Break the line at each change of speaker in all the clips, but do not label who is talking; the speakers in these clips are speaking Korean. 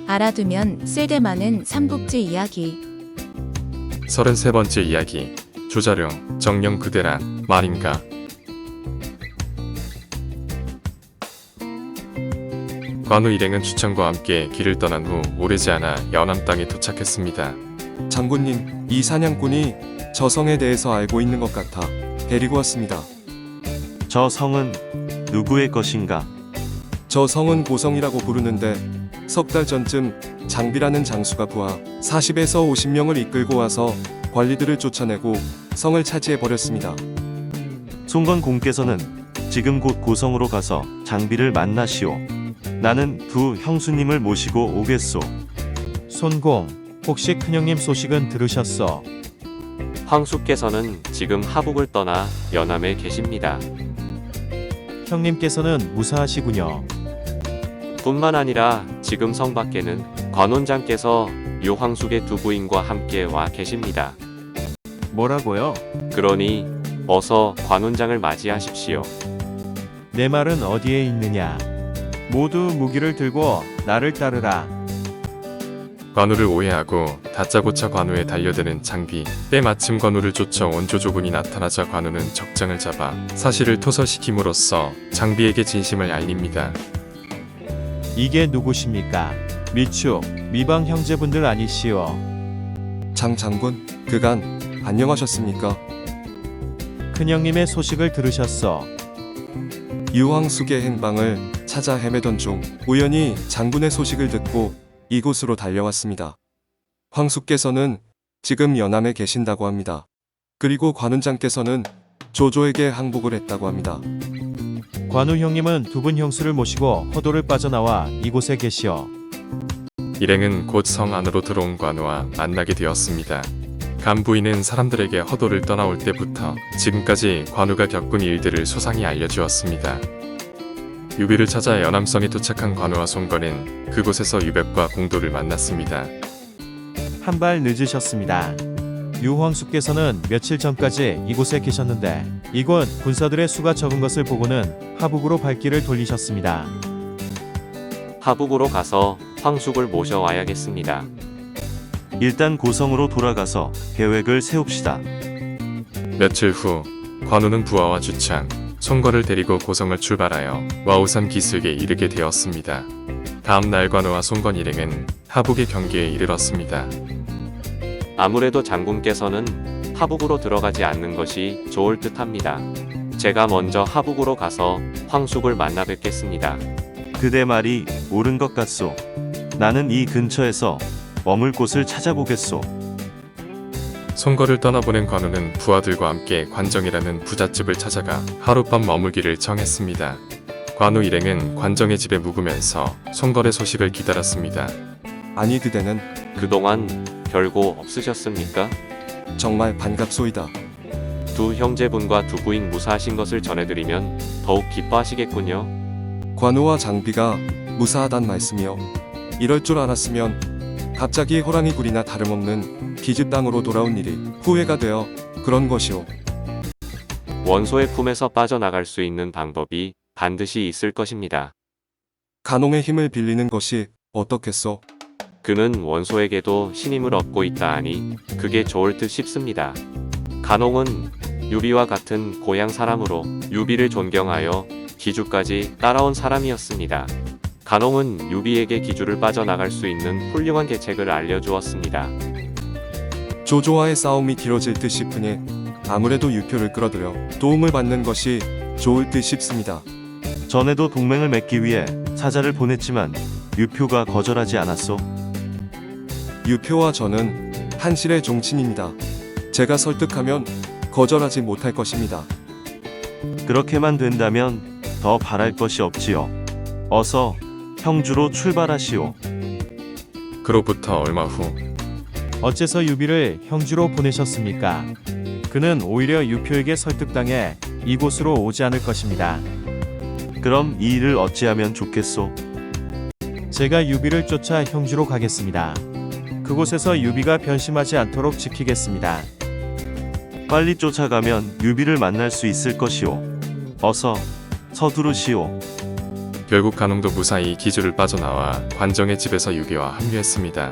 알아두면 쓸데많은 삼국지 이야기.
33번째 이야기. 조자룡, 정령 그대라 말인가. 관우 일행은 주창과 함께 길을 떠난 후 오래지 않아 연암 땅에 도착했습니다.
장군님, 이 사냥꾼이 저 성에 대해서 알고 있는 것 같아 데리고 왔습니다.
저 성은 누구의 것인가?
저 성은 고성이라고 부르는데 석 달 전쯤 장비라는 장수가 부하 40에서 50명을 이끌고 와서 관리들을 쫓아내고 성을 차지해 버렸습니다.
송건 공께서는 지금 곧 고성으로 가서 장비를 만나시오. 나는 두 형수님을 모시고 오겠소.
손공, 혹시 큰형님 소식은 들으셨어?
황수께서는 지금 하북을 떠나 연암에 계십니다.
형님께서는 무사하시군요.
뿐만 아니라 지금 성 밖에는 관원장께서 요황숙의 두 부인과 함께 와 계십니다.
뭐라고요?
그러니 어서 관원장을 맞이하십시오.
내 말은 어디에 있느냐? 모두 무기를 들고 나를 따르라.
관우를 오해하고 다짜고짜 관우에 달려드는 장비. 때마침 관우를 쫓아온 조조군이 나타나자 관우는 적장을 잡아 사실을 토설시킴으로써 장비에게 진심을 알립니다.
이게 누구십니까? 미축, 미방 형제분들 아니시오?
장 장군, 그간 안녕하셨습니까?
큰형님의 소식을 들으셨어?
유황숙의 행방을 찾아 헤매던 중 우연히 장군의 소식을 듣고 이곳으로 달려왔습니다. 황숙께서는 지금 연암에 계신다고 합니다. 그리고 관훈장께서는 조조에게 항복을 했다고 합니다.
관우 형님은 두 분 형수를 모시고 허도를 빠져나와 이곳에 계시오.
일행은 곧 성 안으로 들어온 관우와 만나게 되었습니다. 간부인은 사람들에게 허도를 떠나올 때부터 지금까지 관우가 겪은 일들을 소상히 알려주었습니다. 유비를 찾아 연암성에 도착한 관우와 송건은 그곳에서 유백과 공도를 만났습니다.
한 발 늦으셨습니다. 유황숙께서는 며칠 전까지 이곳에 계셨는데 이곳 군사들의 수가 적은 것을 보고는 하북으로 발길을 돌리셨습니다.
하북으로 가서 황숙을 모셔와야겠습니다.
일단 고성으로 돌아가서 계획을 세웁시다.
며칠 후 관우는 부하와 주창, 송건을 데리고 고성을 출발하여 와우산 기슭에 이르게 되었습니다. 다음 날 관우와 송건 일행은 하북의 경계에 이르렀습니다.
아무래도 장군께서는 하북으로 들어가지 않는 것이 좋을 듯합니다. 제가 먼저 하북으로 가서 황숙을 만나 뵙겠습니다.
그대 말이 옳은 것 같소. 나는 이 근처에서 머물 곳을 찾아보겠소.
송건을 떠나보낸 관우는 부하들과 함께 관정이라는 부잣집을 찾아가 하룻밤 머물기를 정했습니다. 관우 일행은 관정의 집에 묵으면서 송건의 소식을 기다렸습니다.
아니 그대는
그동안 별거 없으셨습니까?
정말 반갑소이다.
두 형제분과 두 부인 무사하신 것을 전해드리면 더욱 기뻐하시겠군요.
관우와 장비가 무사하단 말씀이요. 이럴 줄 알았으면 갑자기 호랑이 굴이나 다름없는 기집 땅으로 돌아온 일이 후회가 되어 그런 것이오.
원소의 품에서 빠져나갈 수 있는 방법이 반드시 있을 것입니다.
간홍의 힘을 빌리는 것이 어떻겠소?
그는 원소에게도 신임을 얻고 있다 하니 그게 좋을 듯 싶습니다. 간홍은 유비와 같은 고향 사람으로 유비를 존경하여 기주까지 따라온 사람이었습니다. 간홍은 유비에게 기주를 빠져나갈 수 있는 훌륭한 계책을 알려주었습니다.
조조와의 싸움이 길어질 듯 싶으니 아무래도 유표를 끌어들여 도움을 받는 것이 좋을 듯 싶습니다.
전에도 동맹을 맺기 위해 사자를 보냈지만 유표가 거절하지 않았소.
유표와 저는 한실의 종친입니다. 제가 설득하면 거절하지 못할 것입니다.
그렇게만 된다면 더 바랄 것이 없지요. 어서 형주로 출발하시오.
그로부터 얼마 후
어째서 유비를 형주로 보내셨습니까? 그는 오히려 유표에게 설득당해 이곳으로 오지 않을 것입니다.
그럼 이 일을 어찌하면 좋겠소?
제가 유비를 쫓아 형주로 가겠습니다. 그곳에서 유비가 변심하지 않도록 지키겠습니다.
빨리 쫓아가면 유비를 만날 수 있을 것이오. 어서 서두르시오.
결국 간홍도 무사히 기주를 빠져나와 관정의 집에서 유비와 합류했습니다.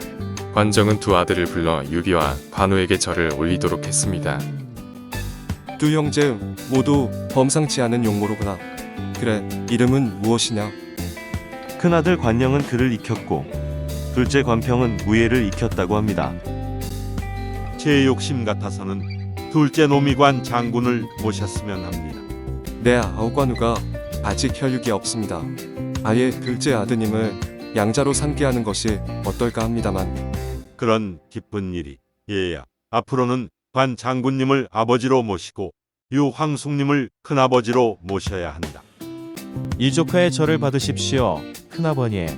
관정은 두 아들을 불러 유비와 관우에게 절을 올리도록 했습니다.
두 형제 모두 범상치 않은 용모로구나. 그래, 이름은 무엇이냐?
큰아들 관영은 그를 익혔고 둘째 관평은 무예를 익혔다고 합니다.
제 욕심 같아서는 둘째 노미관 장군을 모셨으면 합니다.
내 아우관우가 아직 혈육이 없습니다. 아예 둘째 아드님을 양자로 상기하는 것이 어떨까 합니다만.
그런 기쁜 일이 예야. 앞으로는 관 장군님을 아버지로 모시고 유황숙님을 큰아버지로 모셔야 한다.
이 조카의 절을 받으십시오, 큰아버님.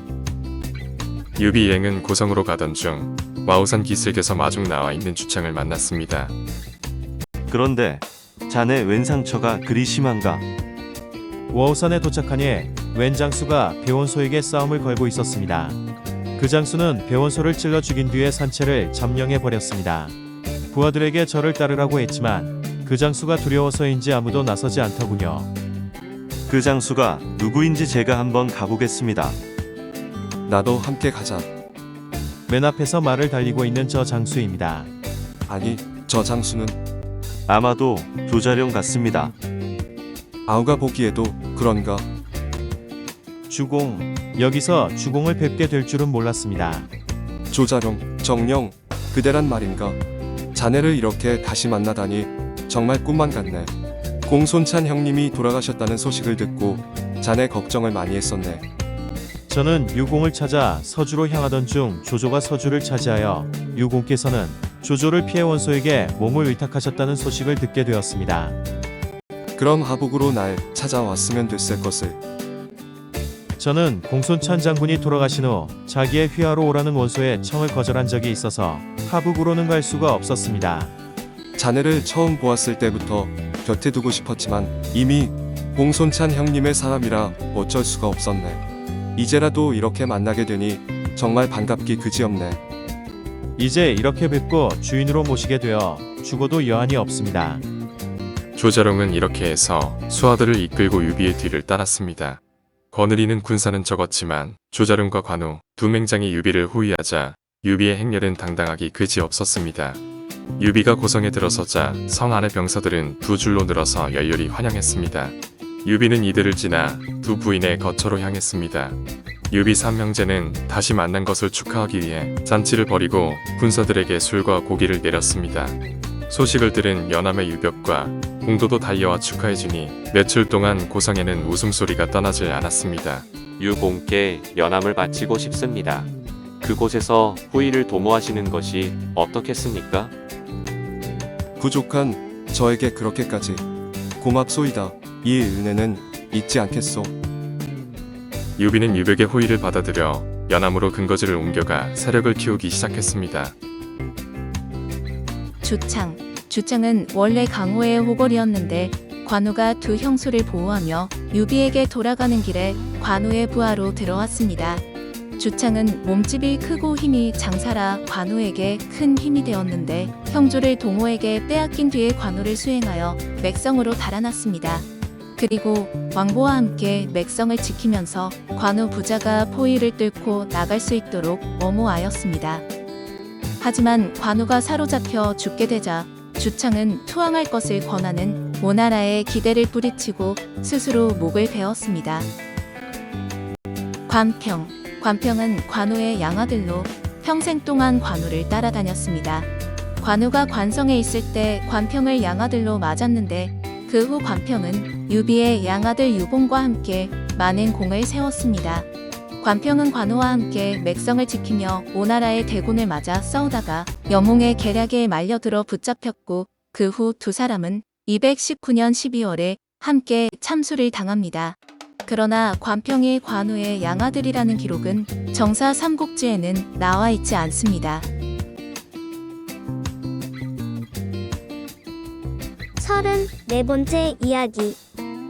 유비 일행은 고성으로 가던 중 와우산 기슭에서 마중 나와 있는 주창을 만났습니다.
그런데 자네 웬 상처가 그리 심한가?
워우산에 도착하니 웬 장수가 배원소에게 싸움을 걸고 있었습니다. 그 장수는 배원소를 찔러 죽인 뒤에 산채를 점령해 버렸습니다. 부하들에게 저를 따르라고 했지만 그 장수가 두려워서인지 아무도 나서지 않더군요.
그 장수가 누구인지 제가 한번 가보겠습니다.
나도 함께 가자.
맨 앞에서 말을 달리고 있는 저 장수입니다.
아니, 저 장수는
아마도 조자룡 같습니다.
아우가 보기에도 그런가?
주공, 여기서 주공을 뵙게 될 줄은 몰랐습니다.
조자룡, 정령, 그대란 말인가? 자네를 이렇게 다시 만나다니 정말 꿈만 같네. 공손찬 형님이 돌아가셨다는 소식을 듣고 자네 걱정을 많이 했었네.
저는 유공을 찾아 서주로 향하던 중 조조가 서주를 차지하여 유공께서는 조조를 피해 원소에게 몸을 의탁하셨다는 소식을 듣게 되었습니다.
그럼 하북으로 날 찾아왔으면 됐을 것을.
저는 공손찬 장군이 돌아가신 후 자기의 휘하로 오라는 원소의 청을 거절한 적이 있어서 하북으로는 갈 수가 없었습니다.
자네를 처음 보았을 때부터 곁에 두고 싶었지만 이미 공손찬 형님의 사람이라 어쩔 수가 없었네. 이제라도 이렇게 만나게 되니 정말 반갑기 그지없네.
이제 이렇게 뵙고 주인으로 모시게 되어 죽어도 여한이 없습니다.
조자룡은 이렇게 해서 수하들을 이끌고 유비의 뒤를 따랐습니다. 거느리는 군사는 적었지만 조자룡과 관우 두 맹장이 유비를 호위하자 유비의 행렬은 당당하기 그지없었습니다. 유비가 고성에 들어서자 성 안의 병사들은 두 줄로 늘어서 열렬히 환영했습니다. 유비는 이들을 지나 두 부인의 거처로 향했습니다. 유비 삼형제는 다시 만난 것을 축하하기 위해 잔치를 벌이고 군사들에게 술과 고기를 내렸습니다. 소식을 들은 연암의 유벽과 공도도 달려와 축하해주니 며칠 동안 고성에는 웃음소리가 떠나질 않았습니다.
유공께 연함을 바치고 싶습니다. 그곳에서 후일을 도모하시는 것이 어떻겠습니까?
부족한 저에게 그렇게까지 고맙소이다. 이 은혜는 잊지 않겠소.
유비는 유벽의 호의를 받아들여 연암으로 근거지를 옮겨가 세력을 키우기 시작했습니다.
주창은 원래 강호의 호걸이었는데 관우가 두 형수를 보호하며 유비에게 돌아가는 길에 관우의 부하로 들어왔습니다. 주창은 몸집이 크고 힘이 장사라 관우에게 큰 힘이 되었는데 형조를 동호에게 빼앗긴 뒤에 관우를 수행하여 맥성으로 달아났습니다. 그리고 왕보와 함께 맥성을 지키면서 관우 부자가 포위를 뚫고 나갈 수 있도록 엄호하였습니다. 하지만 관우가 사로잡혀 죽게 되자 주창은 투항할 것을 권하는 오나라에 기대를 뿌리치고 스스로 목을 베었습니다. 관평은 관우의 양아들로 평생 동안 관우를 따라다녔습니다. 관우가 관성에 있을 때 관평을 양아들로 맞았는데 그 후 관평은 유비의 양아들 유봉과 함께 많은 공을 세웠습니다. 관평은 관우와 함께 맥성을 지키며 오나라의 대군을 맞아 싸우다가 영웅의 계략에 말려들어 붙잡혔고 그 후 두 사람은 219년 12월에 함께 참수를 당합니다. 그러나 관평이 관우의 양아들이라는 기록은 정사 삼국지에는 나와 있지 않습니다.
34번째 이야기.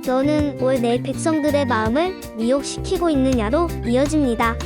너는 올 내 백성들의 마음을 미혹시키고 있느냐로 이어집니다.